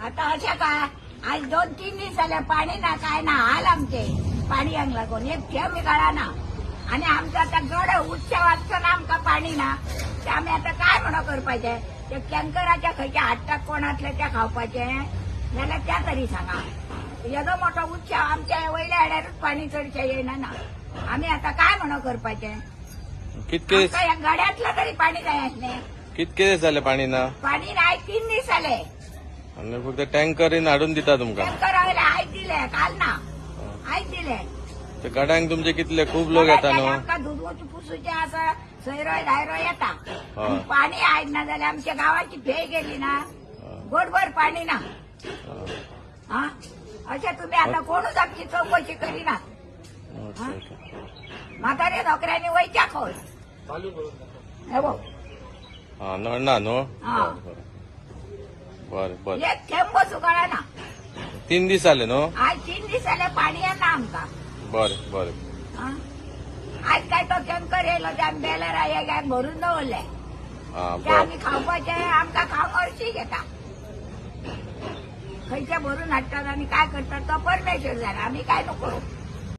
आता अशा काय आज 2-3 दीस झाले पाणी ना काय ना हाल आमचे पाणी हांग लागून एक थेंब काढा ना आणि आमचं आता गड उत्सवाचं ना आमका पाणी ना ते आम्ही आता काय म्हणून करपाचे ते टँकराच्या खयच्या हाडटाक कोणातले त्या खावपाचे जाल्यार त्या तरी सांगा येदो मोठो उत्सव आमच्या वयल्या हाड्यारूच पाणी चडशें येयना ना आम्ही आता काय म्हणून करपाचे कितके आमकां ह्या गड्यातलं तरी पाणी जाय आसलें कितके दीस जाले पाणी ना पाणी नाही 3 दीस जाले आणि फक्त टँकरीन हाडून दिता तुमका टँकर आयले आयज दिले काल ना आयज दिले ते गड्यांक तुमचे कितले खूप लोक येता न्हू आमकां दूध पुसूचे असं सैरो धायरो येता हय. पाणी आयज ना जाल्यार आमच्या गावाची फेय गेली ना गोडभर पाणी ना हा अशें तुमी आता कोणूच आमची चौकशी करिना ओके, ओके. म्हातारे नोकऱ्यांनी वयच्या खंय हे बघ हा नळना न्हू हा. बरें बरें एक थेंब बसू कळना 3 दीस जाले न्हू आज 3 दीस जाले पाणी येना आमकां बरें बरें हा? आज काय तो टँकर येयलो ते आमी बेलर हे भरून दवरले हा ते बरें आमी खावपाचे आमकां खावंक हरशी घेता खंयचे भरून हाडटात आनी काय करतात तो परमेश्वर जाला आमी काय नको करू